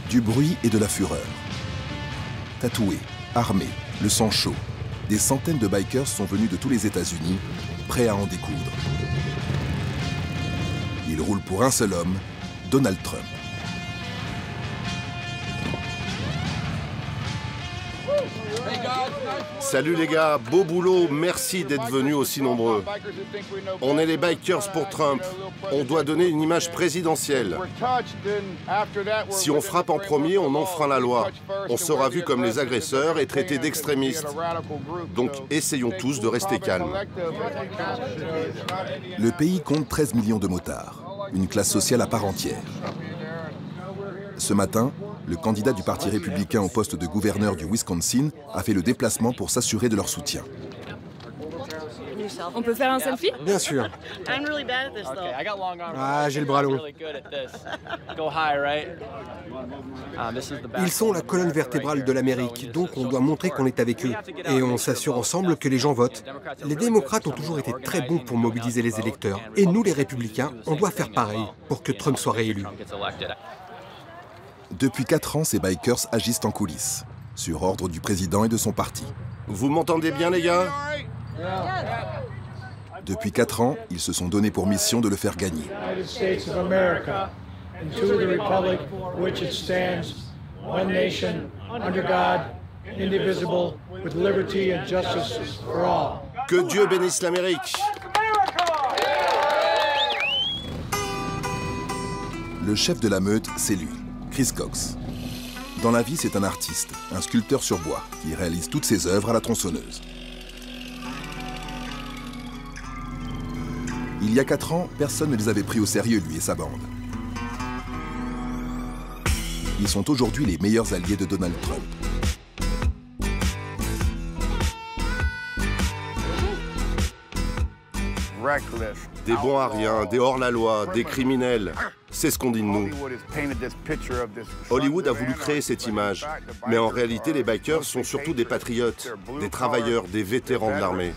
Du bruit et de la fureur. Tatoués, armés, le sang chaud, des centaines de bikers sont venus de tous les États-Unis, prêts à en découdre. Ils roulent pour un seul homme, Donald Trump. Salut les gars, beau boulot, merci d'être venus aussi nombreux. On est les Bikers pour Trump. On doit donner une image présidentielle. Si on frappe en premier, on enfreint la loi. On sera vu comme les agresseurs et traités d'extrémistes. Donc essayons tous de rester calmes. Le pays compte 13 millions de motards, une classe sociale à part entière. Ce matin, le candidat du Parti républicain au poste de gouverneur du Wisconsin a fait le déplacement pour s'assurer de leur soutien. On peut faire un selfie? Bien sûr. Ah, j'ai le bras long. Ils sont la colonne vertébrale de l'Amérique, donc on doit montrer qu'on est avec eux. Et on s'assure ensemble que les gens votent. Les démocrates ont toujours été très bons pour mobiliser les électeurs. Et nous, les républicains, on doit faire pareil pour que Trump soit réélu. Depuis 4 ans, ces bikers agissent en coulisses, sur ordre du président et de son parti. Vous m'entendez bien les gars? Depuis 4 ans, ils se sont donnés pour mission de le faire gagner. Que Dieu bénisse l'Amérique! Le chef de la meute, c'est lui, Chris Cox. Dans la vie, c'est un artiste, un sculpteur sur bois, qui réalise toutes ses œuvres à la tronçonneuse. Il y a 4 ans, personne ne les avait pris au sérieux, lui et sa bande. Ils sont aujourd'hui les meilleurs alliés de Donald Trump. Des bons à rien, des hors-la-loi, des criminels. C'est ce qu'on dit de nous. Hollywood a voulu créer cette image. Mais en réalité, les bikers sont surtout des patriotes, des travailleurs, des vétérans de l'armée.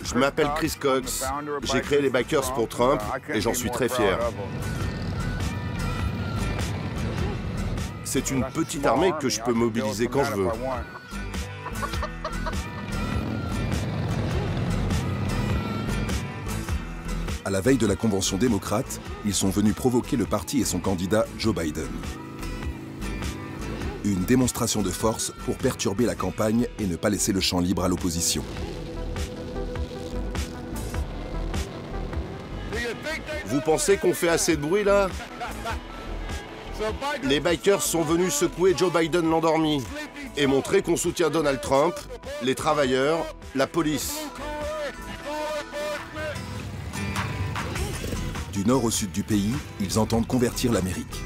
Je m'appelle Chris Cox. J'ai créé les Bikers pour Trump et j'en suis très fier. C'est une petite armée que je peux mobiliser quand je veux. À la veille de la convention démocrate, ils sont venus provoquer le parti et son candidat Joe Biden. Une démonstration de force pour perturber la campagne et ne pas laisser le champ libre à l'opposition. Vous pensez qu'on fait assez de bruit là? Les bikers sont venus secouer Joe Biden l'endormi et montrer qu'on soutient Donald Trump, les travailleurs, la police. Du nord au sud du pays, ils entendent convertir l'Amérique.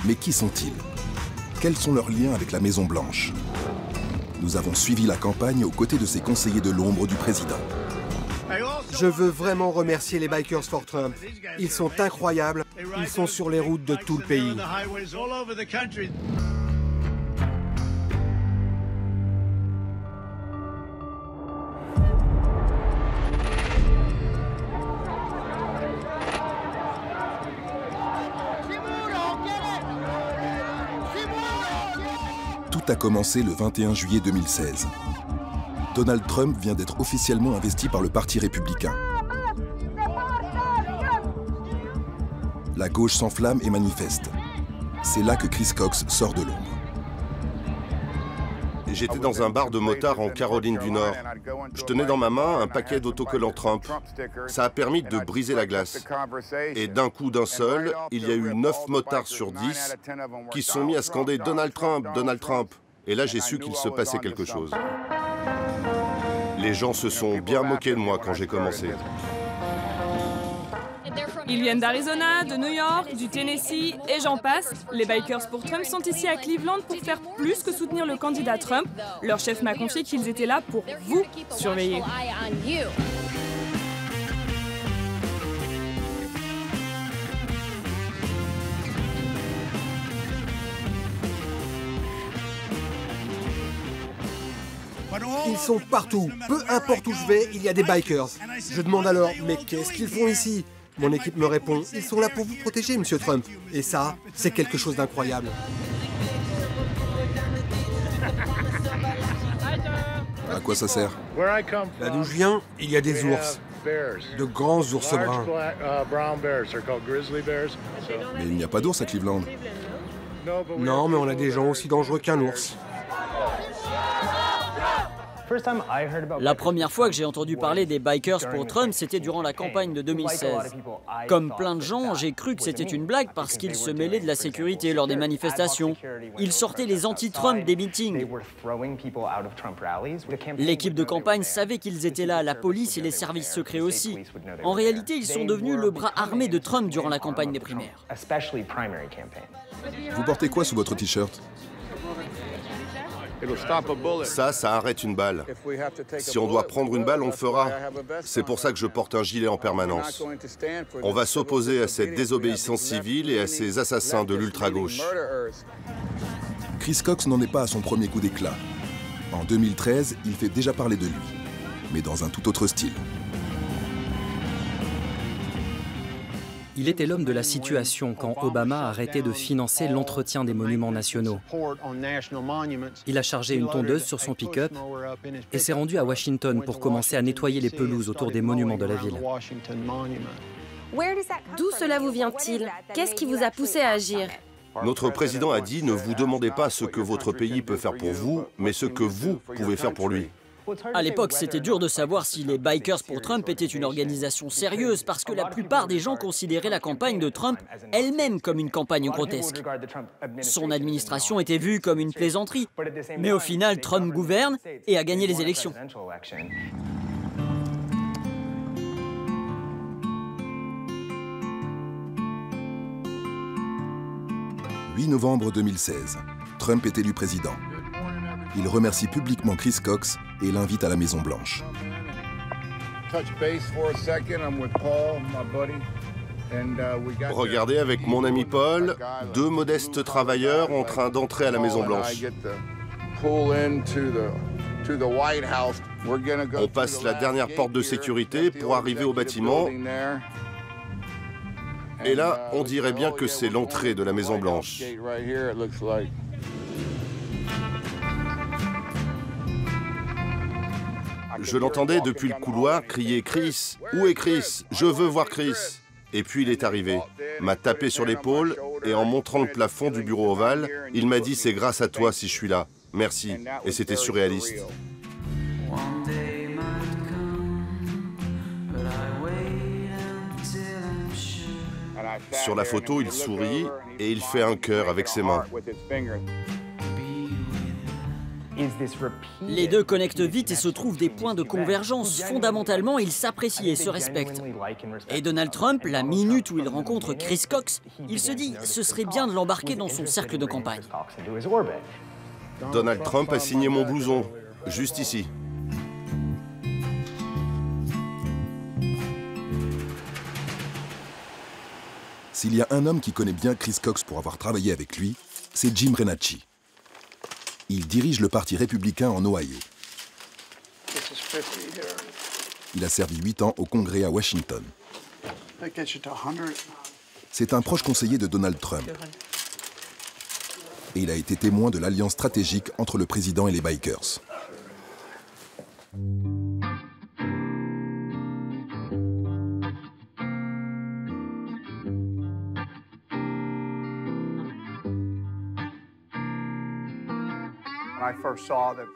Mais qui sont-ils? Quels sont leurs liens avec la Maison-Blanche? Nous avons suivi la campagne aux côtés de ces conseillers de l'ombre du président. Je veux vraiment remercier les Bikers for Trump. Ils sont incroyables. Ils sont sur les routes de tout le pays. Tout a commencé le 21 juillet 2016. Donald Trump vient d'être officiellement investi par le Parti républicain. La gauche s'enflamme et manifeste. C'est là que Chris Cox sort de l'ombre. J'étais dans un bar de motards en Caroline du Nord. Je tenais dans ma main un paquet d'autocollants Trump. Ça a permis de briser la glace. Et d'un coup d'un seul, il y a eu 9 motards sur 10 qui se sont mis à scander « Donald Trump, Donald Trump ». Et là, j'ai su qu'il se passait quelque chose. Les gens se sont bien moqués de moi quand j'ai commencé. Ils viennent d'Arizona, de New York, du Tennessee et j'en passe. Les Bikers pour Trump sont ici à Cleveland pour faire plus que soutenir le candidat Trump. Leur chef m'a confié qu'ils étaient là pour vous surveiller. Ils sont partout. Peu importe où je vais, il y a des bikers. Je demande alors, mais qu'est-ce qu'ils font ici? Mon équipe me répond, ils sont là pour vous protéger, monsieur Trump. Et ça, c'est quelque chose d'incroyable. À quoi ça sert? Là d'où je viens, il y a des ours. De grands ours bruns. Mais il n'y a pas d'ours à Cleveland. Non, mais on a des gens aussi dangereux qu'un ours. La première fois que j'ai entendu parler des bikers pour Trump, c'était durant la campagne de 2016. Comme plein de gens, j'ai cru que c'était une blague parce qu'ils se mêlaient de la sécurité lors des manifestations. Ils sortaient les anti-Trump des meetings. L'équipe de campagne savait qu'ils étaient là, la police et les services secrets aussi. En réalité, ils sont devenus le bras armé de Trump durant la campagne des primaires. Vous portez quoi sous votre t-shirt? Ça arrête une balle. Si on doit prendre une balle, on le fera. C'est pour ça que je porte un gilet en permanence. On va s'opposer à cette désobéissance civile et à ces assassins de l'ultra-gauche. Chris Cox n'en est pas à son premier coup d'éclat. En 2013, il fait déjà parler de lui, mais dans un tout autre style. Il était l'homme de la situation quand Obama a arrêté de financer l'entretien des monuments nationaux. Il a chargé une tondeuse sur son pick-up et s'est rendu à Washington pour commencer à nettoyer les pelouses autour des monuments de la ville. D'où cela vous vient-il? Qu'est-ce qui vous a poussé à agir? Notre président a dit « Ne vous demandez pas ce que votre pays peut faire pour vous, mais ce que vous pouvez faire pour lui ». À l'époque, c'était dur de savoir si les Bikers pour Trump étaient une organisation sérieuse parce que la plupart des gens considéraient la campagne de Trump elle-même comme une campagne grotesque. Son administration était vue comme une plaisanterie. Mais au final, Trump gouverne et a gagné les élections. 8 novembre 2016, Trump est élu président. Il remercie publiquement Chris Cox et l'invite à la Maison-Blanche. Regardez avec mon ami Paul, deux modestes travailleurs en train d'entrer à la Maison-Blanche. On passe la dernière porte de sécurité pour arriver au bâtiment. Et là, on dirait bien que c'est l'entrée de la Maison-Blanche. Je l'entendais depuis le couloir crier « Chris, où est Chris? Je veux voir Chris !» Et puis il est arrivé, m'a tapé sur l'épaule et en montrant le plafond du bureau ovale, il m'a dit « C'est grâce à toi si je suis là. Merci. » Et c'était surréaliste. Sur la photo, il sourit et il fait un cœur avec ses mains. Les deux connectent vite et se trouvent des points de convergence. Fondamentalement, ils s'apprécient et se respectent. Et Donald Trump, la minute où il rencontre Chris Cox, il se dit « ce serait bien de l'embarquer dans son cercle de campagne ». Donald Trump a signé mon blouson, juste ici. S'il y a un homme qui connaît bien Chris Cox pour avoir travaillé avec lui, c'est Jim Renacci. Il dirige le Parti républicain en Ohio. Il a servi 8 ans au Congrès à Washington. C'est un proche conseiller de Donald Trump. Et il a été témoin de l'alliance stratégique entre le président et les Bikers.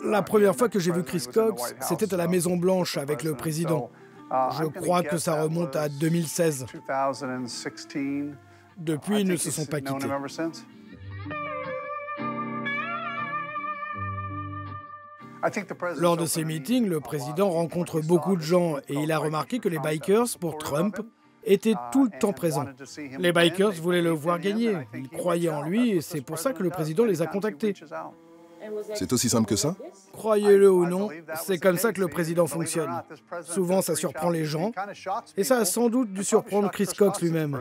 La première fois que j'ai vu Chris Cox, c'était à la Maison-Blanche avec le président. Je crois que ça remonte à 2016. Depuis, ils ne se sont pas quittés. Lors de ces meetings, le président rencontre beaucoup de gens et il a remarqué que les Bikers, pour Trump, étaient tout le temps présents. Les Bikers voulaient le voir gagner. Ils croyaient en lui et c'est pour ça que le président les a contactés. C'est aussi simple que ça? Croyez-le ou non, c'est comme ça que le président fonctionne. Souvent, ça surprend les gens, et ça a sans doute dû surprendre Chris Cox lui-même.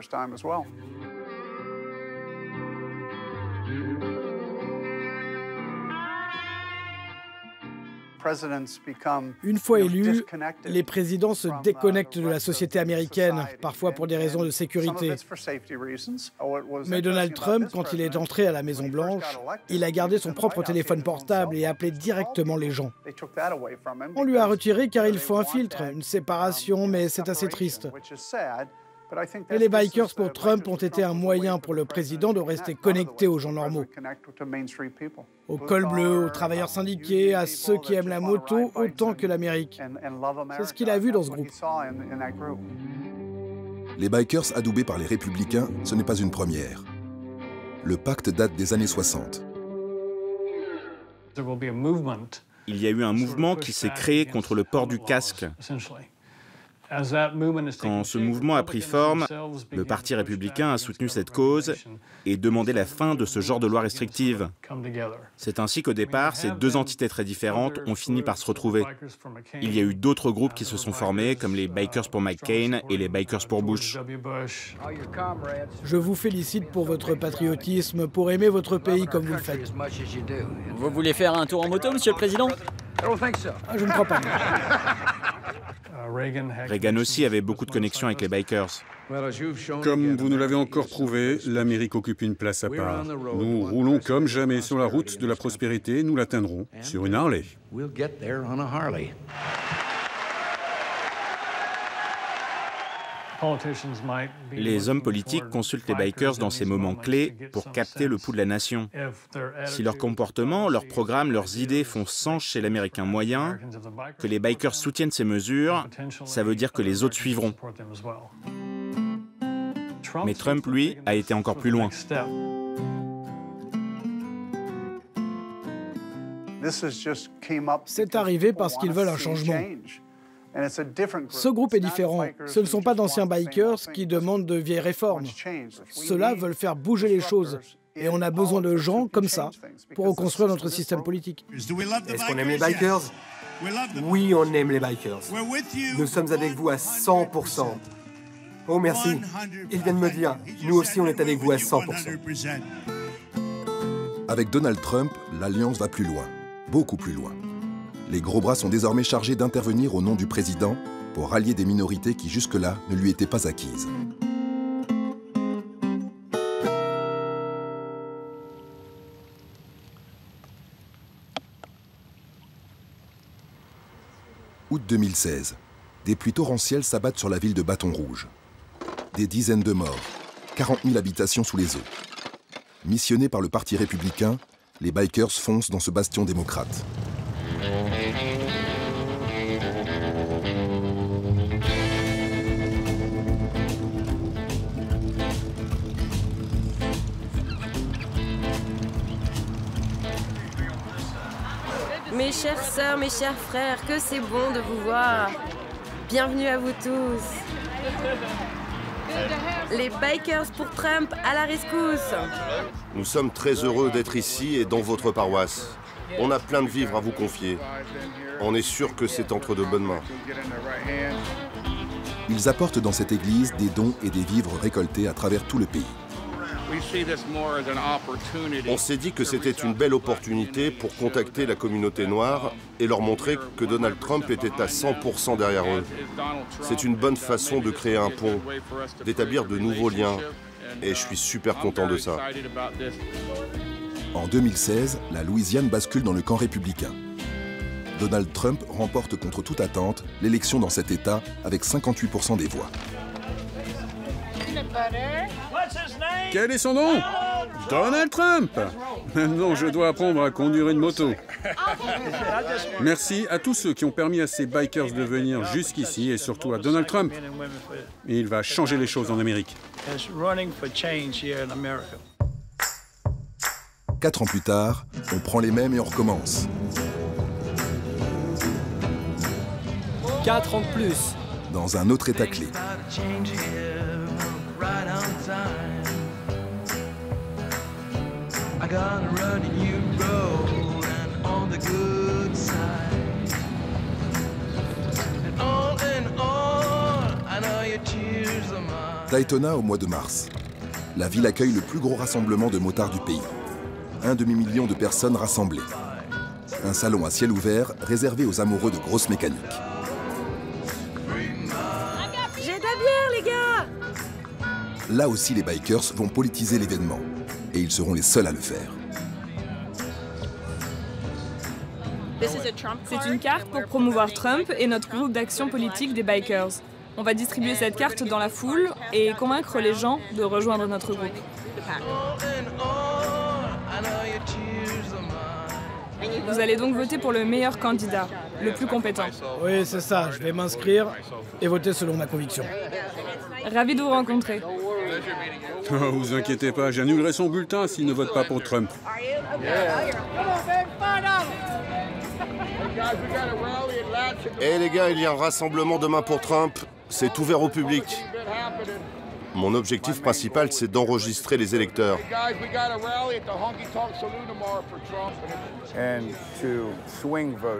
Une fois élus, les présidents se déconnectent de la société américaine, parfois pour des raisons de sécurité. Mais Donald Trump, quand il est entré à la Maison-Blanche, il a gardé son propre téléphone portable et appelé directement les gens. On lui a retiré car il faut un filtre, une séparation, mais c'est assez triste. Et les bikers pour Trump ont été un moyen pour le président de rester connecté aux gens normaux. Aux cols bleus, aux travailleurs syndiqués, à ceux qui aiment la moto autant que l'Amérique. C'est ce qu'il a vu dans ce groupe. Les bikers adoubés par les républicains, ce n'est pas une première. Le pacte date des années 60. Il y a eu un mouvement qui s'est créé contre le port du casque. Quand ce mouvement a pris forme, le Parti républicain a soutenu cette cause et demandé la fin de ce genre de loi restrictive. C'est ainsi qu'au départ, ces deux entités très différentes ont fini par se retrouver. Il y a eu d'autres groupes qui se sont formés, comme les Bikers pour McCain et les Bikers pour Bush. Je vous félicite pour votre patriotisme, pour aimer votre pays comme vous le faites. Vous voulez faire un tour en moto, Monsieur le Président? Je ne crois pas. Reagan aussi avait beaucoup de connexions avec les bikers. Comme vous nous l'avez encore prouvé, l'Amérique occupe une place à part. Nous roulons comme jamais sur la route de la prospérité, nous l'atteindrons sur une Harley. Les hommes politiques consultent les bikers dans ces moments clés pour capter le pouls de la nation. Si leur comportement, leurs programmes, leurs idées font sens chez l'Américain moyen, que les bikers soutiennent ces mesures, ça veut dire que les autres suivront. Mais Trump, lui, a été encore plus loin. C'est arrivé parce qu'ils veulent un changement. Ce groupe est différent. Ce ne sont pas d'anciens bikers qui demandent de vieilles réformes. Ceux-là veulent faire bouger les choses. Et on a besoin de gens comme ça pour reconstruire notre système politique. Est-ce qu'on aime les bikers? Oui, on aime les bikers. Nous sommes avec vous à 100%. Oh, merci. Il vient de me dire, nous aussi on est avec vous à 100%. Avec Donald Trump, l'alliance va plus loin, beaucoup plus loin. Les gros bras sont désormais chargés d'intervenir au nom du président pour rallier des minorités qui jusque-là ne lui étaient pas acquises. Août 2016. Des pluies torrentielles s'abattent sur la ville de Baton Rouge. Des dizaines de morts, 40 000 habitations sous les eaux. Missionnés par le Parti républicain, les bikers foncent dans ce bastion démocrate. Mes chères sœurs, mes chers frères, que c'est bon de vous voir. Bienvenue à vous tous. Les bikers pour Trump à la rescousse. Nous sommes très heureux d'être ici et dans votre paroisse. On a plein de vivres à vous confier. On est sûr que c'est entre de bonnes mains. Ils apportent dans cette église des dons et des vivres récoltés à travers tout le pays. On s'est dit que c'était une belle opportunité pour contacter la communauté noire et leur montrer que Donald Trump était à 100% derrière eux. C'est une bonne façon de créer un pont, d'établir de nouveaux liens, et je suis super content de ça. En 2016, la Louisiane bascule dans le camp républicain. Donald Trump remporte contre toute attente l'élection dans cet État avec 58% des voix. Quel est son nom? Donald Trump. Maintenant, je dois apprendre à conduire une moto. Merci à tous ceux qui ont permis à ces bikers de venir jusqu'ici et surtout à Donald Trump. Il va changer les choses en Amérique. 4 ans plus tard, on prend les mêmes et on recommence. 4 ans de plus. Dans un autre État clé. Daytona au mois de mars. La ville accueille le plus gros rassemblement de motards du pays. 1 demi-million de personnes rassemblées. un salon à ciel ouvert réservé aux amoureux de grosses mécaniques. J'ai de la bière, les gars! Là aussi, les bikers vont politiser l'événement. Et ils seront les seuls à le faire. C'est une carte pour promouvoir Trump et notre groupe d'action politique des bikers. On va distribuer cette carte dans la foule et convaincre les gens de rejoindre notre groupe. Vous allez donc voter pour le meilleur candidat, le plus compétent. Oui, c'est ça. Je vais m'inscrire et voter selon ma conviction. Ravi de vous rencontrer. Oh, vous inquiétez pas, j'annulerai son bulletin s'il ne vote pas pour Trump. Eh les gars, il y a un rassemblement demain pour Trump. C'est ouvert au public. Mon objectif principal, c'est d'enregistrer les électeurs.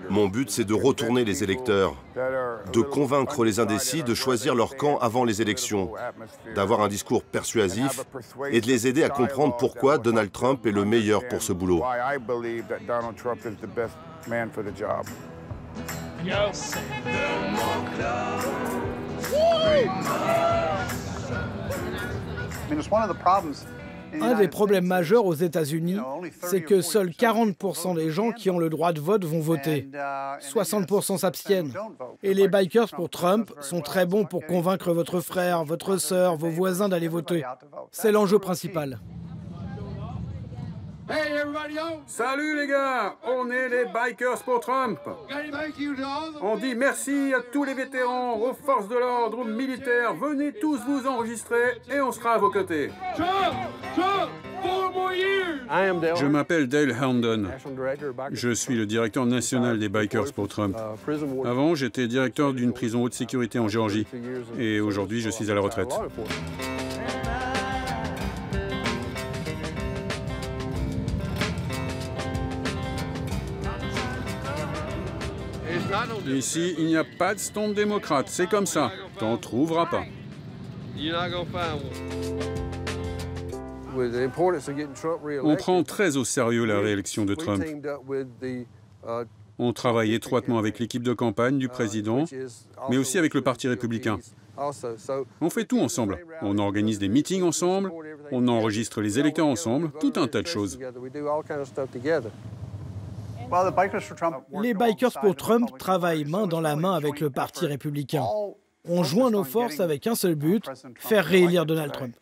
Mon but, c'est de retourner les électeurs, de convaincre les indécis de choisir leur camp avant les élections, d'avoir un discours persuasif et de les aider à comprendre pourquoi Donald Trump est le meilleur pour ce boulot. Un des problèmes majeurs aux États-Unis, c'est que seuls 40% des gens qui ont le droit de vote vont voter. 60% s'abstiennent. Et les bikers pour Trump sont très bons pour convaincre votre frère, votre sœur, vos voisins d'aller voter. C'est l'enjeu principal. Salut les gars, on est les bikers pour Trump. On dit merci à tous les vétérans, aux forces de l'ordre, aux militaires. Venez tous vous enregistrer et on sera à vos côtés. Je m'appelle Dale Herndon. Je suis le directeur national des bikers pour Trump. Avant, j'étais directeur d'une prison haute sécurité en Géorgie. Et aujourd'hui, je suis à la retraite. Ici, il n'y a pas de stand démocrate, c'est comme ça. T'en trouveras pas. On prend très au sérieux la réélection de Trump. On travaille étroitement avec l'équipe de campagne du président, mais aussi avec le Parti républicain. On fait tout ensemble. On organise des meetings ensemble, on enregistre les électeurs ensemble, tout un tas de choses. Les bikers pour Trump travaillent main dans la main avec le Parti républicain. On joint nos forces avec un seul but, faire réélire Donald Trump.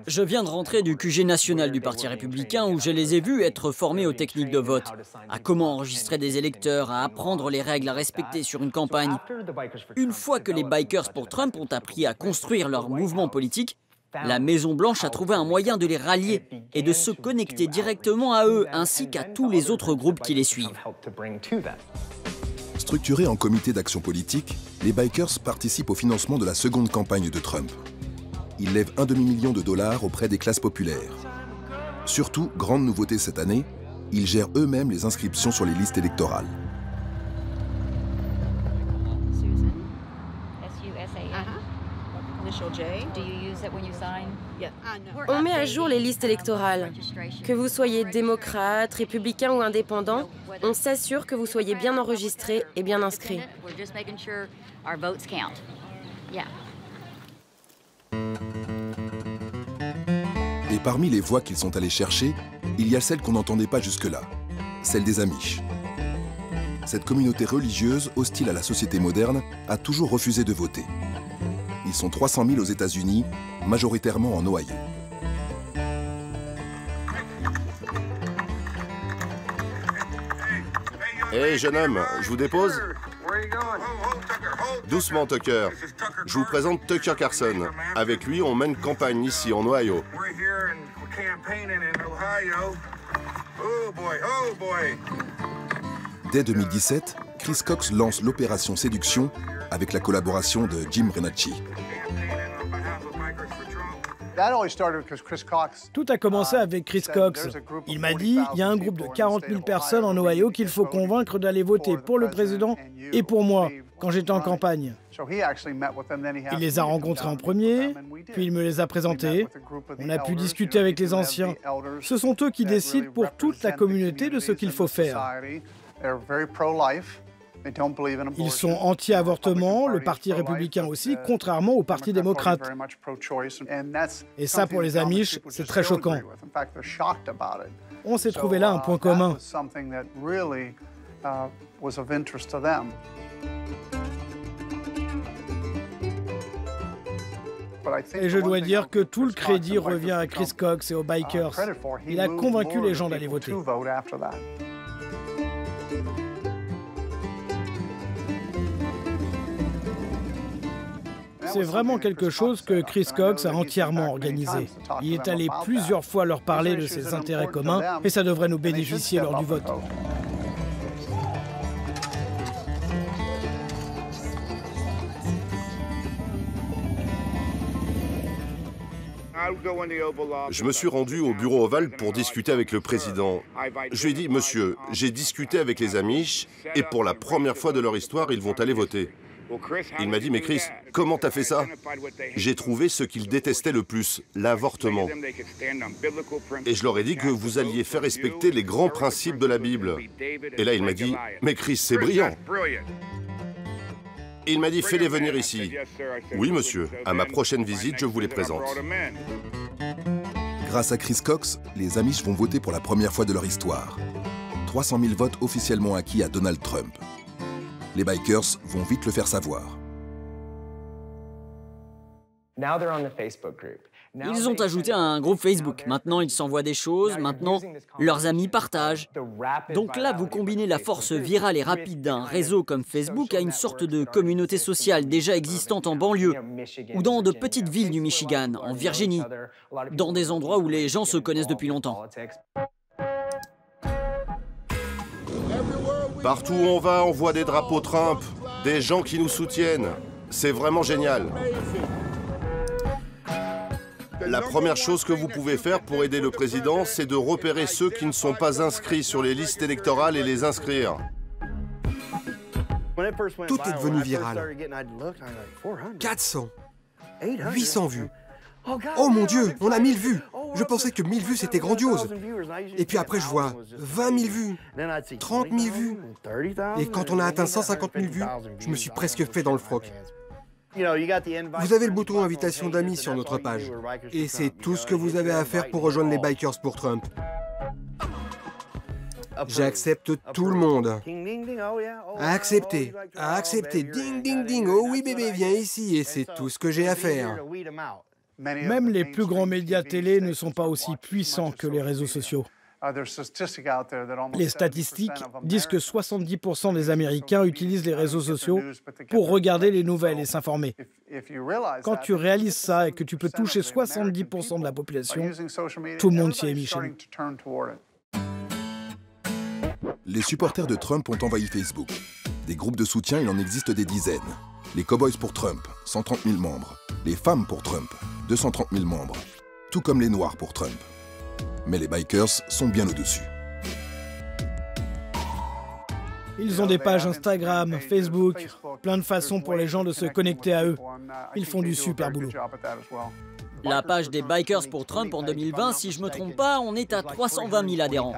Je viens de rentrer du QG national du Parti républicain où je les ai vus être formés aux techniques de vote, à comment enregistrer des électeurs, à apprendre les règles à respecter sur une campagne. Une fois que les bikers pour Trump ont appris à construire leur mouvement politique, la Maison-Blanche a trouvé un moyen de les rallier et de se connecter directement à eux ainsi qu'à tous les autres groupes qui les suivent. Structurés en comité d'action politique, les bikers participent au financement de la seconde campagne de Trump. Ils lèvent $1,5 million auprès des classes populaires. Surtout, grande nouveauté cette année, ils gèrent eux-mêmes les inscriptions sur les listes électorales. On met à jour les listes électorales. Que vous soyez démocrate, républicain ou indépendant, on s'assure que vous soyez bien enregistré et bien inscrit. Et parmi les voix qu'ils sont allés chercher, il y a celle qu'on n'entendait pas jusque-là, celle des Amish. Cette communauté religieuse, hostile à la société moderne, a toujours refusé de voter. Ils sont 300 000 aux États-Unis, majoritairement en Ohio. Hé, jeune homme, je vous dépose? Doucement, Tucker. Je vous présente Tucker Carlson. Avec lui, on mène campagne ici, en Ohio. Dès 2017, Chris Cox lance l'opération Séduction avec la collaboration de Jim Renacci. Tout a commencé avec Chris Cox. Il m'a dit, il y a un groupe de 40 000 personnes en Ohio qu'il faut convaincre d'aller voter pour le président et pour moi. quand j'étais en campagne. Il les a rencontrés en premier, puis il me les a présentés. On a pu discuter avec les anciens. Ce sont eux qui décident pour toute la communauté de ce qu'il faut faire. Ils sont anti-avortement, le Parti républicain aussi, contrairement au Parti démocrate. Et ça, pour les Amish, c'est très choquant. On s'est trouvé là un point commun. Et je dois dire que tout le crédit revient à Chris Cox et aux Bikers. Il a convaincu les gens d'aller voter. C'est vraiment quelque chose que Chris Cox a entièrement organisé. Il est allé plusieurs fois leur parler de ses intérêts communs et ça devrait nous bénéficier lors du vote. Je me suis rendu au bureau ovale pour discuter avec le président. Je lui ai dit, monsieur, j'ai discuté avec les Amish et pour la première fois de leur histoire, ils vont aller voter. Il m'a dit, mais Chris, comment t'as fait ça? J'ai trouvé ce qu'ils détestaient le plus, l'avortement. Et je leur ai dit que vous alliez faire respecter les grands principes de la Bible. Et là, il m'a dit, mais Chris, c'est brillant. Il m'a dit, fais-les venir ici. Oui, monsieur, à ma prochaine visite, je vous les présente. Grâce à Chris Cox, les Amish vont voter pour la première fois de leur histoire. 300 000 votes officiellement acquis à Donald Trump. Les Bikers vont vite le faire savoir. Ils ont ajouté un groupe Facebook. Maintenant, ils s'envoient des choses. Maintenant, leurs amis partagent. Donc là, vous combinez la force virale et rapide d'un réseau comme Facebook à une sorte de communauté sociale déjà existante en banlieue ou dans de petites villes du Michigan, en Virginie, dans des endroits où les gens se connaissent depuis longtemps. Partout où on va, on voit des drapeaux Trump, des gens qui nous soutiennent. C'est vraiment génial. La première chose que vous pouvez faire pour aider le président, c'est de repérer ceux qui ne sont pas inscrits sur les listes électorales et les inscrire. Tout est devenu viral. 400, 800 vues. Oh mon Dieu, on a 1000 vues. Je pensais que 1000 vues, c'était grandiose. Et puis après, je vois 20 000 vues, 30 000 vues. Et quand on a atteint 150 000 vues, je me suis presque fait dans le froc. Vous avez le bouton invitation d'amis sur notre page. Et c'est tout ce que vous avez à faire pour rejoindre les Bikers pour Trump. J'accepte tout le monde. Accepter, accepter, ding ding ding, oh oui bébé, viens ici, et c'est tout ce que j'ai à faire. Même les plus grands médias télé ne sont pas aussi puissants que les réseaux sociaux. Les statistiques disent que 70% des Américains utilisent les réseaux sociaux pour regarder les nouvelles et s'informer. Quand tu réalises ça et que tu peux toucher 70% de la population, tout le monde s'y est mis chez nous. Les supporters de Trump ont envahi Facebook. Des groupes de soutien, il en existe des dizaines. Les Cowboys pour Trump, 130 000 membres. Les femmes pour Trump, 230 000 membres. Tout comme les Noirs pour Trump. Mais les Bikers sont bien au-dessus. Ils ont des pages Instagram, Facebook, plein de façons pour les gens de se connecter à eux. Ils font du super boulot. La page des Bikers pour Trump en 2020, si je ne me trompe pas, on est à 320 000 adhérents.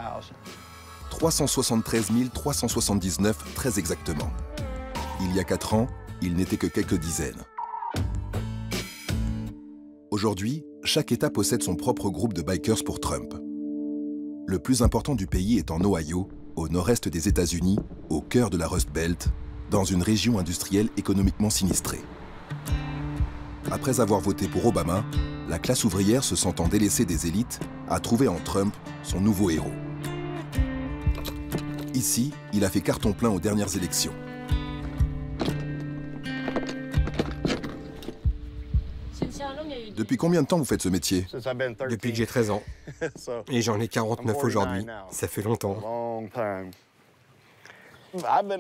373 379 très exactement. Il y a 4 ans, il n'était que quelques dizaines. Aujourd'hui, chaque État possède son propre groupe de Bikers pour Trump. Le plus important du pays est en Ohio, au nord-est des États-Unis, au cœur de la Rust Belt, dans une région industrielle économiquement sinistrée. Après avoir voté pour Obama, la classe ouvrière, se sentant délaissée des élites, a trouvé en Trump son nouveau héros. Ici, il a fait carton plein aux dernières élections. Depuis combien de temps vous faites ce métier? Depuis que j'ai 13 ans. Et j'en ai 49 aujourd'hui. Ça fait longtemps.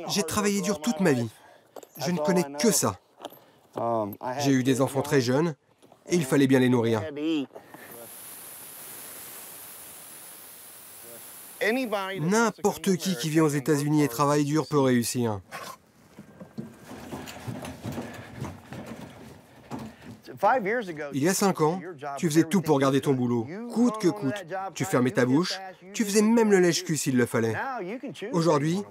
J'ai travaillé dur toute ma vie. Je ne connais que ça. J'ai eu des enfants très jeunes et il fallait bien les nourrir. N'importe qui vient aux États-Unis et travaille dur peut réussir. Il y a 5 ans, tu faisais tout pour garder ton boulot, coûte que coûte. Tu fermais ta bouche, tu faisais même le lèche-cul s'il le fallait. Aujourd'hui,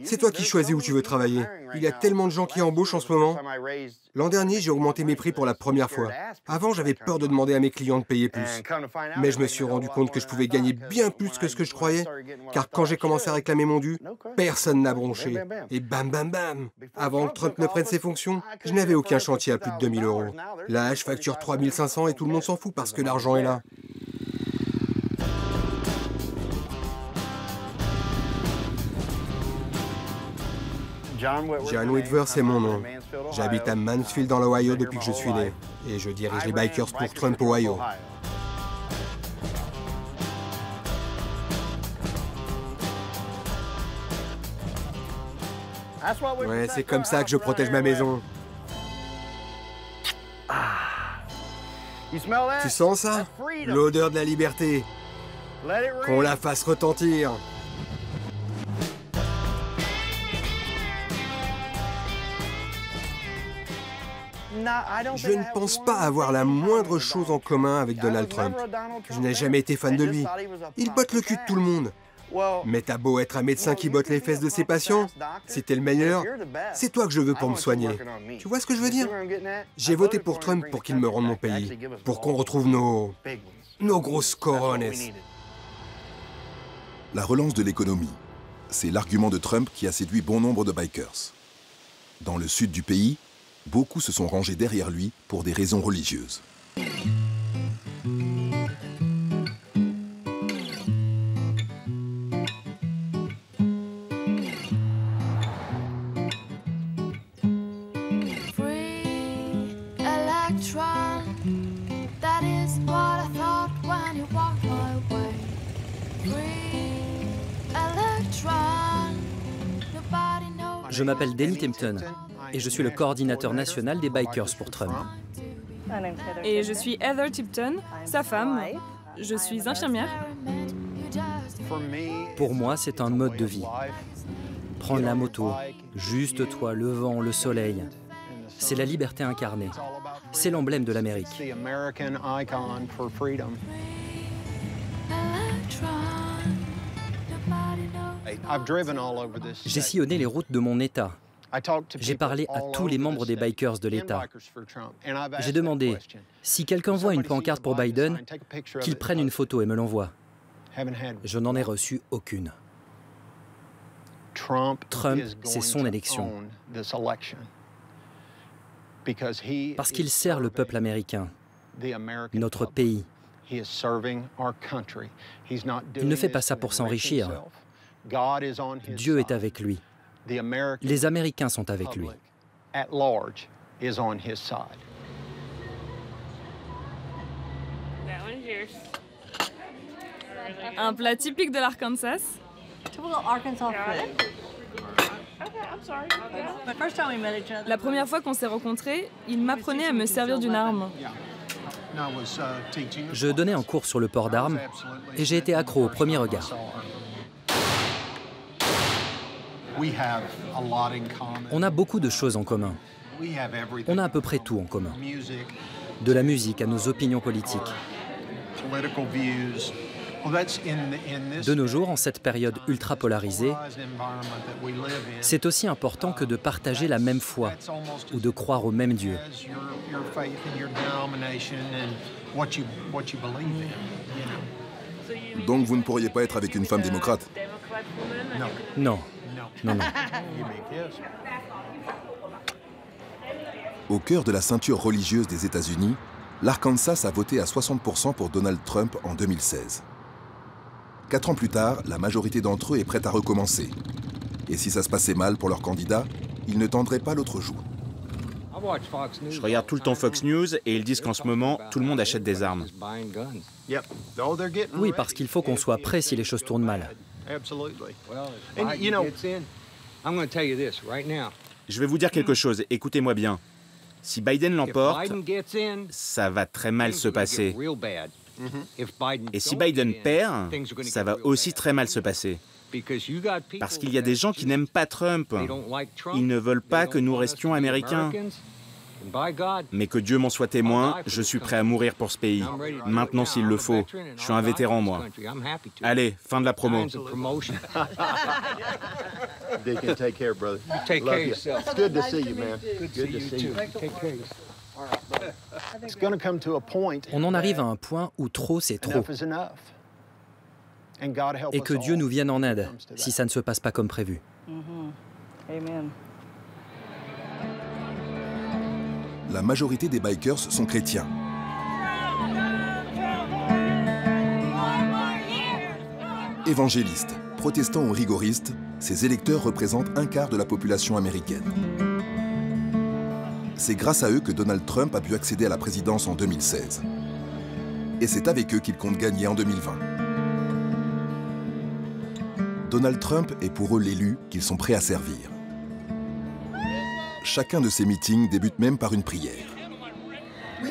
c'est toi qui choisis où tu veux travailler. Il y a tellement de gens qui embauchent en ce moment. L'an dernier, j'ai augmenté mes prix pour la première fois. Avant, j'avais peur de demander à mes clients de payer plus. Mais je me suis rendu compte que je pouvais gagner bien plus que ce que je croyais. Car quand j'ai commencé à réclamer mon dû, personne n'a bronché. Et bam bam bam. Avant que Trump ne prenne ses fonctions, je n'avais aucun chantier à plus de 2000 €. Là, je facture 3500 et tout le monde s'en fout parce que l'argent est là. John Whitver, c'est mon nom. J'habite à Mansfield dans l'Ohio depuis que je suis né. Et je dirige les Bikers pour Trump Ohio. Ouais, c'est comme ça que je protège ma maison. Tu sens ça? L'odeur de la liberté. Qu'on la fasse retentir. Je ne pense pas avoir la moindre chose en commun avec Donald Trump. Je n'ai jamais été fan de lui. Il botte le cul de tout le monde. Mais t'as beau être un médecin qui botte les fesses de ses patients, si t'es le meilleur, c'est toi que je veux pour me soigner. Tu vois ce que je veux dire? J'ai voté pour Trump pour qu'il me rende mon pays, pour qu'on retrouve nos grosses corones. La relance de l'économie, c'est l'argument de Trump qui a séduit bon nombre de bikers. Dans le sud du pays, beaucoup se sont rangés derrière lui pour des raisons religieuses. Je m'appelle Denny Timpton et je suis le coordinateur national des Bikers pour Trump. Et je suis Heather Tipton, sa femme. Je suis infirmière. Pour moi, c'est un mode de vie. Prendre la moto, juste toi, le vent, le soleil. C'est la liberté incarnée. C'est l'emblème de l'Amérique. J'ai sillonné les routes de mon État. J'ai parlé à tous les membres des Bikers de l'État. J'ai demandé, si quelqu'un voit une pancarte pour Biden, qu'il prenne une photo et me l'envoie. Je n'en ai reçu aucune. Trump, c'est son élection. Parce qu'il sert le peuple américain, notre pays. Il ne fait pas ça pour s'enrichir. Dieu est avec lui. Les Américains sont avec lui. Un plat typique de l'Arkansas. La première fois qu'on s'est rencontrés, il m'apprenait à me servir d'une arme. Je donnais un cours sur le port d'armes et j'ai été accro au premier regard. On a beaucoup de choses en commun. On a à peu près tout en commun. De la musique à nos opinions politiques. De nos jours, en cette période ultra polarisée, c'est aussi important que de partager la même foi ou de croire au même Dieu. Donc vous ne pourriez pas être avec une femme démocrate? Non. Non, non. Au cœur de la ceinture religieuse des États-Unis, l'Arkansas a voté à 60% pour Donald Trump en 2016. 4 ans plus tard, la majorité d'entre eux est prête à recommencer. Et si ça se passait mal pour leur candidat, ils ne tendraient pas l'autre joue. Je regarde tout le temps Fox News et ils disent qu'en ce moment, tout le monde achète des armes. Oui, parce qu'il faut qu'on soit prêt si les choses tournent mal. Je vais vous dire quelque chose, écoutez-moi bien. Si Biden l'emporte, ça va très mal se passer. Et si Biden perd, ça va aussi très mal se passer. Parce qu'il y a des gens qui n'aiment pas Trump. Ils ne veulent pas que nous restions américains. Mais que Dieu m'en soit témoin, je suis prêt à mourir pour ce pays. Maintenant s'il le faut. Je suis un vétéran, moi. Allez, fin de la promo. On en arrive à un point où trop, c'est trop. Et que Dieu nous vienne en aide si ça ne se passe pas comme prévu. Amen. La majorité des bikers sont chrétiens. Évangélistes, protestants ou rigoristes, ces électeurs représentent un quart de la population américaine. C'est grâce à eux que Donald Trump a pu accéder à la présidence en 2016. Et c'est avec eux qu'il compte gagner en 2020. Donald Trump est pour eux l'élu qu'ils sont prêts à servir. Chacun de ces meetings débute même par une prière.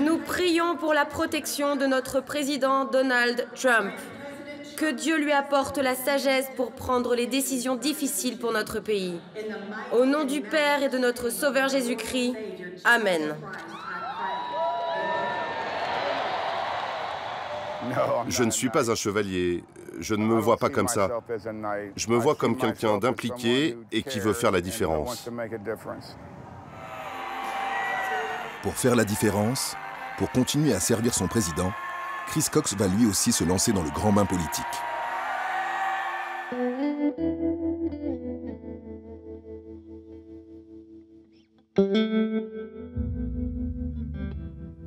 Nous prions pour la protection de notre président Donald Trump. Que Dieu lui apporte la sagesse pour prendre les décisions difficiles pour notre pays. Au nom du Père et de notre Sauveur Jésus-Christ. Amen. Je ne suis pas un chevalier. Je ne me vois pas comme ça. Je me vois comme quelqu'un d'impliqué et qui veut faire la différence. Pour faire la différence, pour continuer à servir son président, Chris Cox va lui aussi se lancer dans le grand bain politique.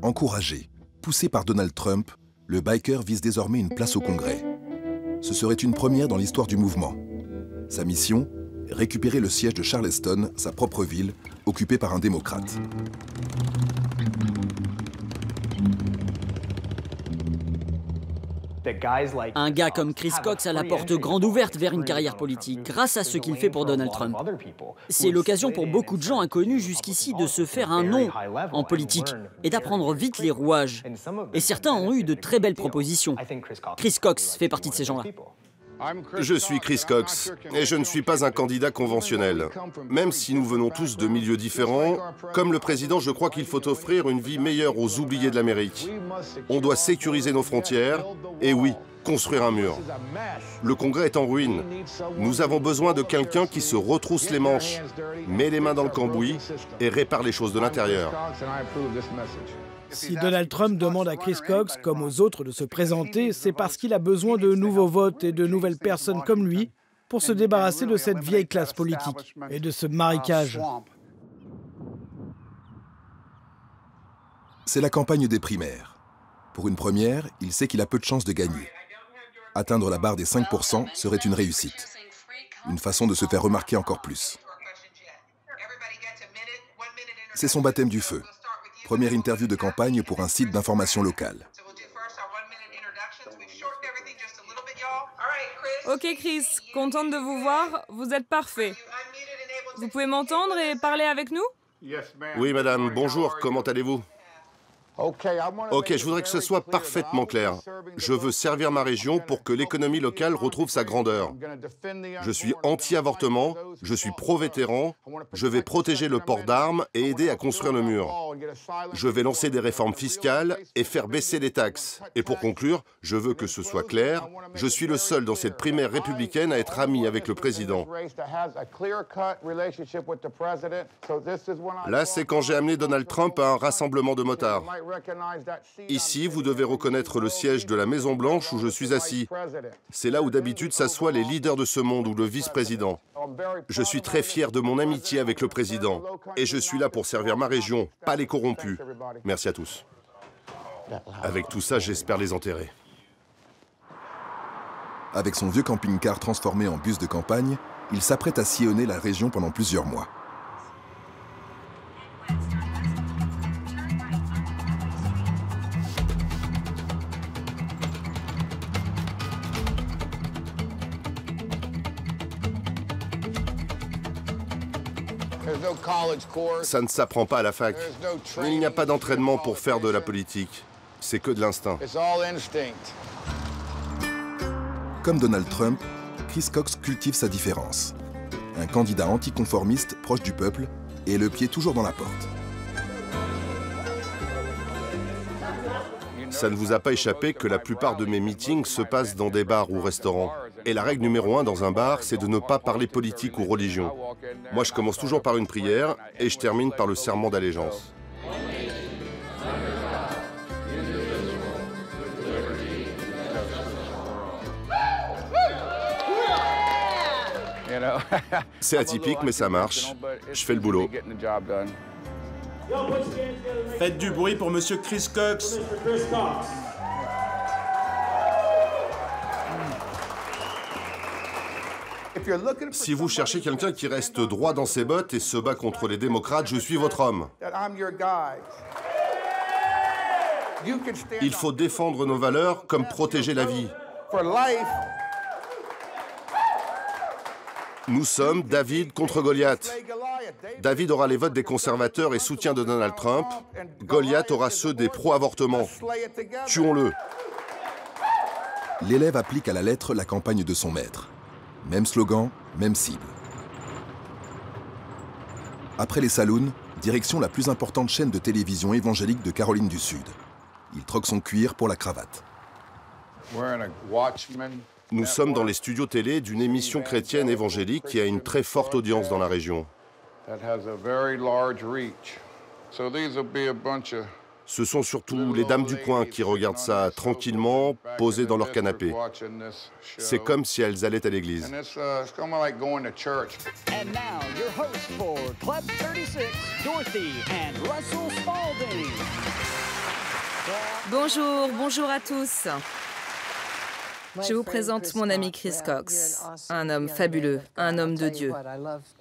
Encouragé, poussé par Donald Trump, le biker vise désormais une place au Congrès. Ce serait une première dans l'histoire du mouvement. Sa mission, récupérer le siège de Charleston, sa propre ville, occupée par un démocrate. Un gars comme Chris Cox a la porte grande ouverte vers une carrière politique, grâce à ce qu'il fait pour Donald Trump. C'est l'occasion pour beaucoup de gens inconnus jusqu'ici de se faire un nom en politique et d'apprendre vite les rouages. Et certains ont eu de très belles propositions. Chris Cox fait partie de ces gens-là. Je suis Chris Cox et je ne suis pas un candidat conventionnel. Même si nous venons tous de milieux différents, comme le président, je crois qu'il faut offrir une vie meilleure aux oubliés de l'Amérique. On doit sécuriser nos frontières et oui, construire un mur. Le Congrès est en ruine. Nous avons besoin de quelqu'un qui se retrousse les manches, met les mains dans le cambouis et répare les choses de l'intérieur. Si Donald Trump demande à Chris Cox, comme aux autres, de se présenter, c'est parce qu'il a besoin de nouveaux votes et de nouvelles personnes comme lui pour se débarrasser de cette vieille classe politique et de ce marécage. C'est la campagne des primaires. Pour une première, il sait qu'il a peu de chances de gagner. Atteindre la barre des 5% serait une réussite. Une façon de se faire remarquer encore plus. C'est son baptême du feu. Première interview de campagne pour un site d'information locale. Ok Chris, contente de vous voir, vous êtes parfait. Vous pouvez m'entendre et parler avec nous? Oui madame, bonjour, comment allez-vous? Ok, je voudrais que ce soit parfaitement clair. Je veux servir ma région pour que l'économie locale retrouve sa grandeur. Je suis anti-avortement, je suis pro-vétéran, je vais protéger le port d'armes et aider à construire le mur. Je vais lancer des réformes fiscales et faire baisser les taxes. Et pour conclure, je veux que ce soit clair, je suis le seul dans cette primaire républicaine à être ami avec le président. Là, c'est quand j'ai amené Donald Trump à un rassemblement de motards. Ici, vous devez reconnaître le siège de la Maison-Blanche où je suis assis. C'est là où d'habitude s'assoient les leaders de ce monde ou le vice-président. Je suis très fier de mon amitié avec le président. Et je suis là pour servir ma région, pas les corrompus. Merci à tous. Avec tout ça, j'espère les enterrer. Avec son vieux camping-car transformé en bus de campagne, il s'apprête à sillonner la région pendant plusieurs mois. Ça ne s'apprend pas à la fac. Il n'y a pas d'entraînement pour faire de la politique. C'est que de l'instinct. Comme Donald Trump, Chris Cox cultive sa différence. Un candidat anticonformiste proche du peuple et le pied toujours dans la porte. Ça ne vous a pas échappé que la plupart de mes meetings se passent dans des bars ou restaurants. Et la règle numéro 1 dans un bar, c'est de ne pas parler politique ou religion. Moi, je commence toujours par une prière et je termine par le serment d'allégeance. C'est atypique, mais ça marche. Je fais le boulot. Faites du bruit pour Monsieur Chris Cox. Si vous cherchez quelqu'un qui reste droit dans ses bottes et se bat contre les démocrates, je suis votre homme. Il faut défendre nos valeurs comme protéger la vie. Nous sommes David contre Goliath. David aura les votes des conservateurs et soutien de Donald Trump. Goliath aura ceux des pro-avortement. Tuons-le. L'élève applique à la lettre la campagne de son maître. Même slogan, même cible. Après les saloons, direction la plus importante chaîne de télévision évangélique de Caroline du Sud. Il troque son cuir pour la cravate. Nous sommes dans les studios télé d'une émission chrétienne évangélique qui a une très forte audience dans la région. Ce sont surtout les dames du coin qui regardent ça tranquillement, posées dans leur canapé. C'est comme si elles allaient à l'église. Bonjour, bonjour à tous. Je vous présente mon ami Chris Cox, un homme fabuleux, un homme de Dieu.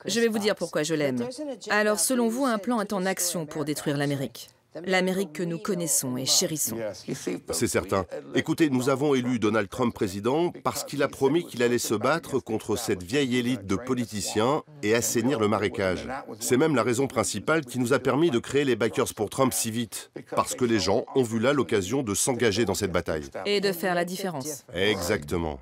Je vais vous dire pourquoi je l'aime. Alors, selon vous, un plan est en action pour détruire l'Amérique. L'Amérique que nous connaissons et chérissons. C'est certain. Écoutez, nous avons élu Donald Trump président parce qu'il a promis qu'il allait se battre contre cette vieille élite de politiciens et assainir le marécage. C'est même la raison principale qui nous a permis de créer les Bikers pour Trump si vite. Parce que les gens ont vu là l'occasion de s'engager dans cette bataille. Et de faire la différence. Exactement.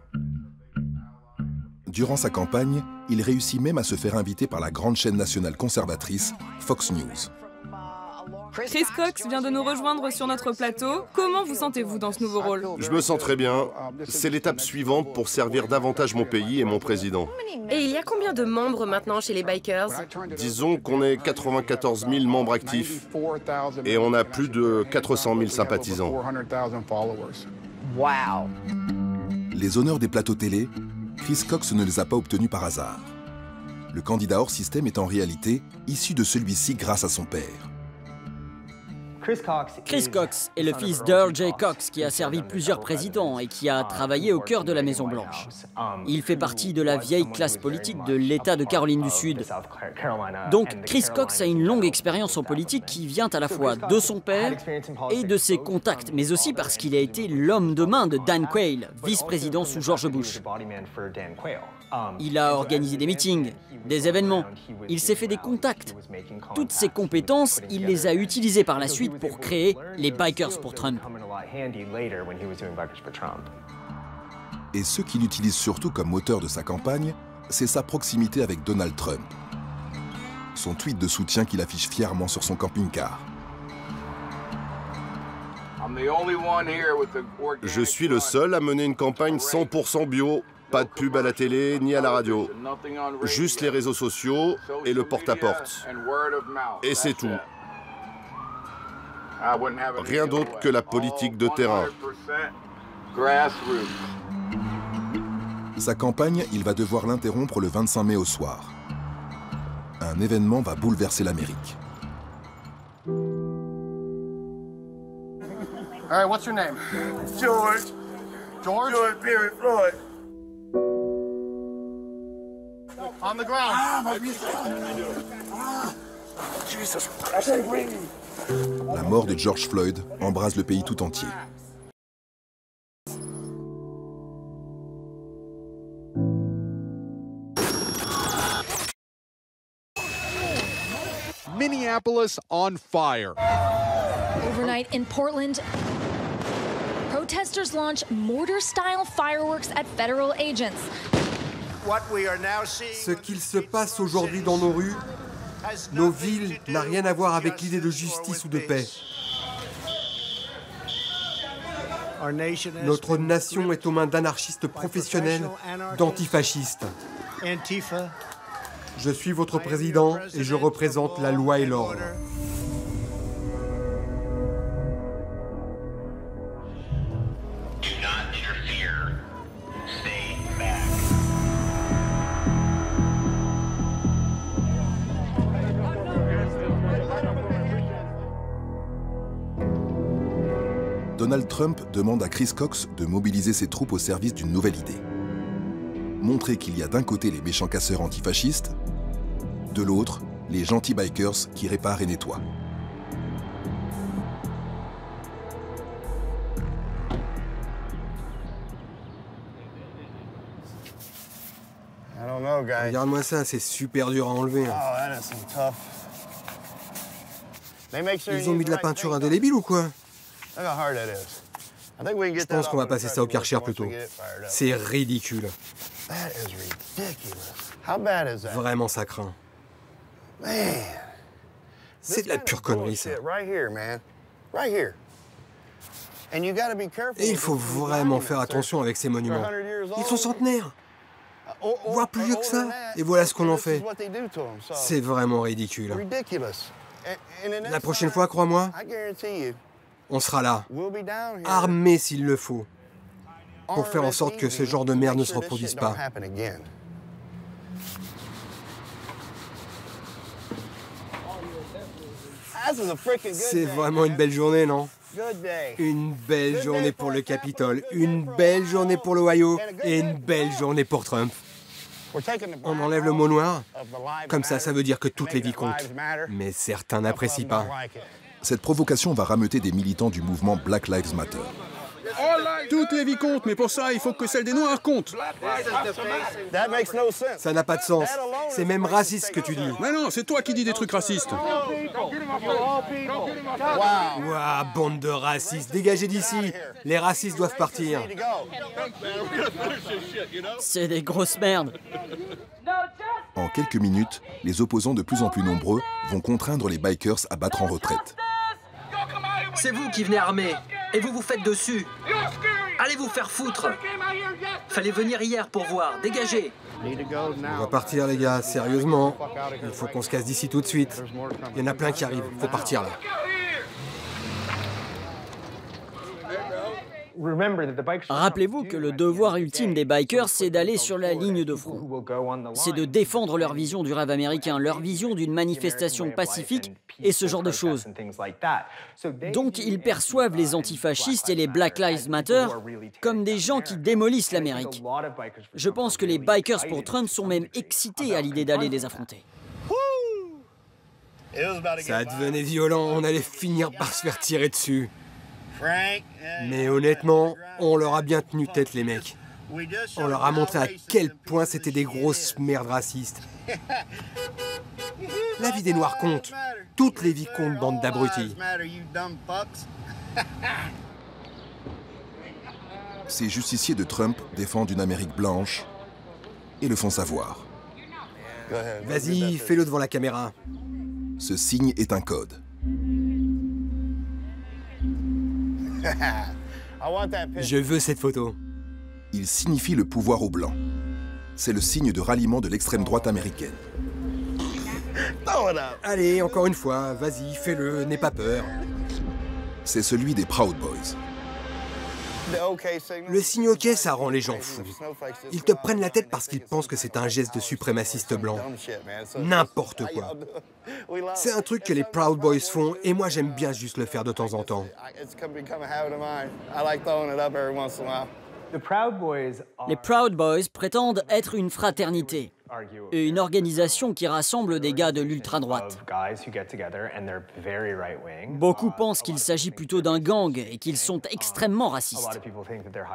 Durant sa campagne, il réussit même à se faire inviter par la grande chaîne nationale conservatrice, Fox News. Chris Cox vient de nous rejoindre sur notre plateau. Comment vous sentez-vous dans ce nouveau rôle? Je me sens très bien. C'est l'étape suivante pour servir davantage mon pays et mon président. Et il y a combien de membres maintenant chez les Bikers? Disons qu'on est 94 000 membres actifs et on a plus de 400 000 sympathisants. Wow. Les honneurs des plateaux télé, Chris Cox ne les a pas obtenus par hasard. Le candidat hors système est en réalité issu de celui-ci grâce à son père. Chris Cox est le fils d'Earl J. Cox qui a servi plusieurs présidents et qui a travaillé au cœur de la Maison-Blanche. Il fait partie de la vieille classe politique de l'État de Caroline du Sud. Donc Chris Cox a une longue expérience en politique qui vient à la fois de son père et de ses contacts, mais aussi parce qu'il a été l'homme de main de Dan Quayle, vice-président sous George Bush. Il a organisé des meetings, des événements, il s'est fait des contacts. Toutes ces compétences, il les a utilisées par la suite pour créer les Bikers pour Trump. Et ce qu'il utilise surtout comme moteur de sa campagne, c'est sa proximité avec Donald Trump. Son tweet de soutien qu'il affiche fièrement sur son camping-car. Je suis le seul à mener une campagne 100% bio. Pas de pub à la télé ni à la radio. Juste les réseaux sociaux et le porte-à-porte. Et c'est tout. Rien d'autre que la politique de terrain. Sa campagne, il va devoir l'interrompre le 25 mai au soir. Un événement va bouleverser l'Amérique. All right, what's your name? George. George? George Perry Floyd. On the ground. Jesus Christ. La mort de George Floyd embrase le pays tout entier. Minneapolis on fire. Overnight in Portland, protesters launch mortar-style fireworks at federal agents. Ce qu'il se passe aujourd'hui dans nos rues, nos villes, n'a rien à voir avec l'idée de justice ou de paix. Notre nation est aux mains d'anarchistes professionnels, d'antifascistes. Je suis votre président et je représente la loi et l'ordre. Donald Trump demande à Chris Cox de mobiliser ses troupes au service d'une nouvelle idée. Montrer qu'il y a d'un côté les méchants casseurs antifascistes, de l'autre, les gentils bikers qui réparent et nettoient. Regarde-moi ça, c'est super dur à enlever. Ils ont mis de la peinture indélébile ou quoi? Je pense qu'on va passer ça au Karcher plutôt. C'est ridicule. Vraiment, ça craint. C'est de la pure connerie, ça. Et il faut vraiment faire attention avec ces monuments. Ils sont centenaires, voire plus vieux que ça. Et voilà ce qu'on en fait. C'est vraiment ridicule. La prochaine fois, crois-moi, on sera là, armés s'il le faut, pour faire en sorte que ce genre de merde ne se reproduise pas. C'est vraiment une belle journée, non? Une belle journée pour le Capitole, une belle journée pour l'Ohio et une belle journée pour Trump. On enlève le mot noir, comme ça veut dire que toutes les vies comptent. Mais certains n'apprécient pas. Cette provocation va rameuter des militants du mouvement Black Lives Matter. Toutes les vies comptent, mais pour ça, il faut que celle des Noirs compte. Ça n'a pas de sens. C'est même raciste ce que tu dis. Mais non, c'est toi qui dis des trucs racistes. Ouah, bande de racistes. Dégagez d'ici. Les racistes doivent partir. C'est des grosses merdes. En quelques minutes, les opposants de plus en plus nombreux vont contraindre les bikers à battre en retraite. C'est vous qui venez armés, et vous vous faites dessus. Allez vous faire foutre. Fallait venir hier pour voir. Dégagez. On va partir, les gars, sérieusement. Il faut qu'on se casse d'ici tout de suite. Il y en a plein qui arrivent. Faut partir, là. Rappelez-vous que le devoir ultime des bikers, c'est d'aller sur la ligne de front. C'est de défendre leur vision du rêve américain, leur vision d'une manifestation pacifique et ce genre de choses. Donc ils perçoivent les antifascistes et les Black Lives Matter comme des gens qui démolissent l'Amérique. Je pense que les bikers pour Trump sont même excités à l'idée d'aller les affronter. Ça devenait violent, on allait finir par se faire tirer dessus. Mais honnêtement, on leur a bien tenu tête, les mecs. On leur a montré à quel point c'était des grosses merdes racistes. La vie des Noirs compte. Toutes les vies comptent, bande d'abrutis. Ces justiciers de Trump défendent une Amérique blanche et le font savoir. Vas-y, fais-le devant la caméra. Ce signe est un code. Je veux cette photo. Il signifie le pouvoir aux Blancs. C'est le signe de ralliement de l'extrême droite américaine. Allez, encore une fois, vas-y, fais-le, n'aie pas peur. C'est celui des Proud Boys. Le signe OK, ça rend les gens fous. Ils te prennent la tête parce qu'ils pensent que c'est un geste de suprémaciste blanc. N'importe quoi. C'est un truc que les Proud Boys font et moi j'aime bien juste le faire de temps en temps. Les Proud Boys prétendent être une fraternité, une organisation qui rassemble des gars de l'ultra-droite. Beaucoup pensent qu'il s'agit plutôt d'un gang et qu'ils sont extrêmement racistes.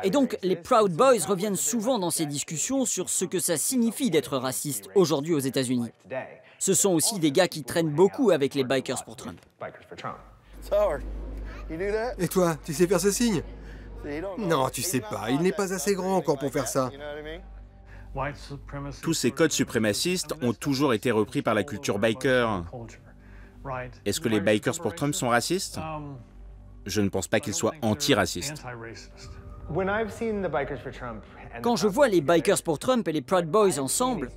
Et donc, les Proud Boys reviennent souvent dans ces discussions sur ce que ça signifie d'être raciste aujourd'hui aux États-Unis. Ce sont aussi des gars qui traînent beaucoup avec les Bikers pour Trump. Et toi, tu sais faire ce signe? Non, tu sais pas, il n'est pas assez grand encore pour faire ça. Tous ces codes suprémacistes ont toujours été repris par la culture biker. Est-ce que les bikers pour Trump sont racistes? Je ne pense pas qu'il soit anti-raciste. Quand je vois les Bikers pour Trump et les Proud Boys ensemble,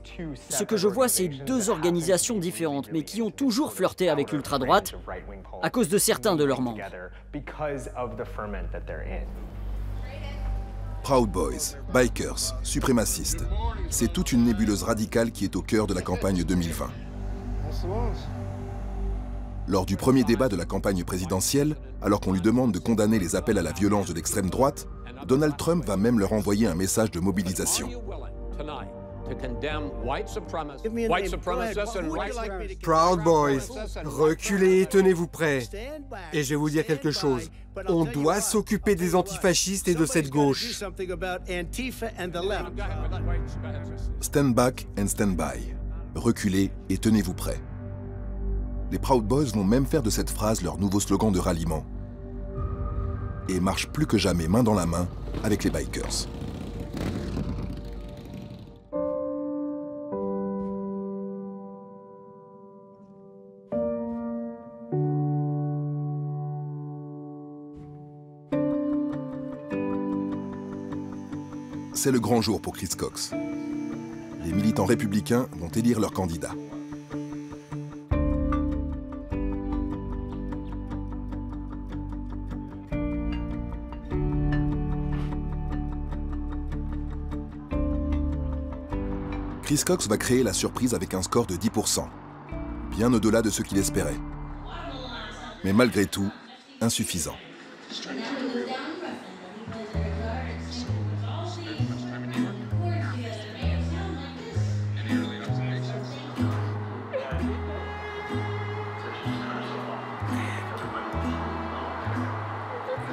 ce que je vois, c'est deux organisations différentes, mais qui ont toujours flirté avec l'ultra-droite à cause de certains de leurs membres. Proud Boys, Bikers, suprémacistes. C'est toute une nébuleuse radicale qui est au cœur de la campagne 2020. Lors du premier débat de la campagne présidentielle, alors qu'on lui demande de condamner les appels à la violence de l'extrême droite, Donald Trump va même leur envoyer un message de mobilisation. Proud Boys, reculez et tenez-vous prêts. Et je vais vous dire quelque chose. On doit s'occuper des antifascistes et de cette gauche. Stand back and stand by. Reculez et tenez-vous prêts. Les Proud Boys vont même faire de cette phrase leur nouveau slogan de ralliement. Et marchent plus que jamais main dans la main avec les Bikers. C'est le grand jour pour Chris Cox. Les militants républicains vont élire leur candidat. Chris Cox va créer la surprise avec un score de 10%, bien au-delà de ce qu'il espérait. Mais malgré tout, insuffisant.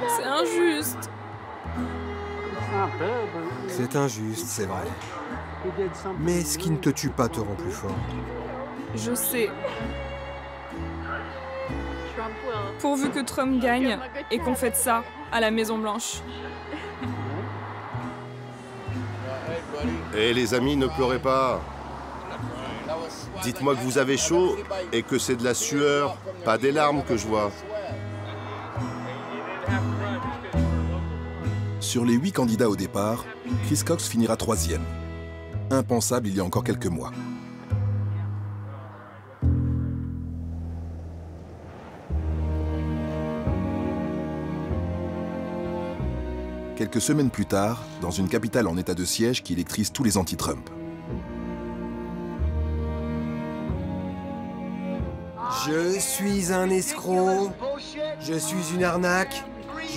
C'est injuste. C'est injuste, c'est vrai. Mais ce qui ne te tue pas te rend plus fort. Je sais. Pourvu que Trump gagne et qu'on fête ça à la Maison-Blanche. Eh les amis, ne pleurez pas. Dites-moi que vous avez chaud et que c'est de la sueur, pas des larmes que je vois. Sur les 8 candidats au départ, Chris Cox finira 3e. Impensable il y a encore quelques mois. Quelques semaines plus tard, dans une capitale en état de siège qui électrise tous les anti-Trump. Je suis un escroc, je suis une arnaque,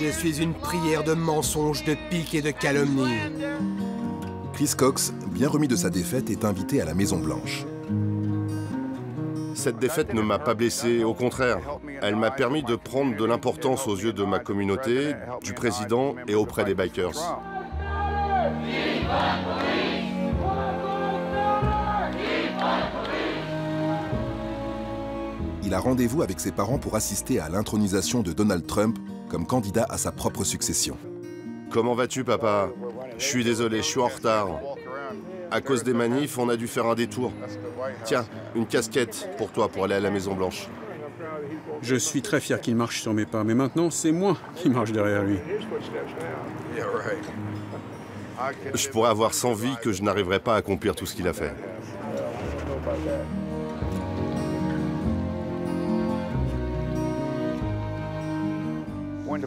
je suis une prière de mensonges, de piques et de calomnies. Chris Cox, bien remis de sa défaite, est invité à la Maison-Blanche. Cette défaite ne m'a pas blessé, au contraire. Elle m'a permis de prendre de l'importance aux yeux de ma communauté, du président et auprès des Bikers. Il a rendez-vous avec ses parents pour assister à l'intronisation de Donald Trump comme candidat à sa propre succession. Comment vas-tu, papa? Je suis désolé, je suis en retard. À cause des manifs, on a dû faire un détour. Tiens, une casquette pour toi pour aller à la Maison-Blanche. Je suis très fier qu'il marche sur mes pas, mais maintenant, c'est moi qui marche derrière lui. Je pourrais avoir 100 vies que je n'arriverais pas à accomplir tout ce qu'il a fait.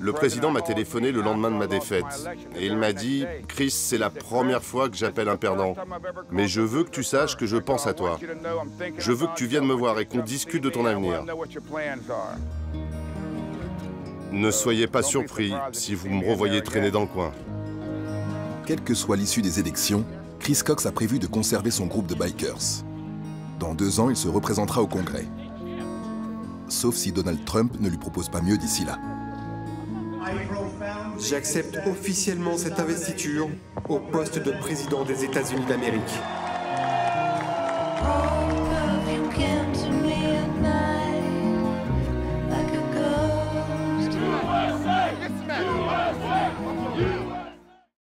Le président m'a téléphoné le lendemain de ma défaite et il m'a dit « Chris, c'est la première fois que j'appelle un perdant, mais je veux que tu saches que je pense à toi. Je veux que tu viennes me voir et qu'on discute de ton avenir. Ne soyez pas surpris si vous me revoyez traîner dans le coin. » Quelle que soit l'issue des élections, Chris Cox a prévu de conserver son groupe de Bikers. Dans 2 ans, il se représentera au Congrès. Sauf si Donald Trump ne lui propose pas mieux d'ici là. J'accepte officiellement cette investiture au poste de président des États-Unis d'Amérique.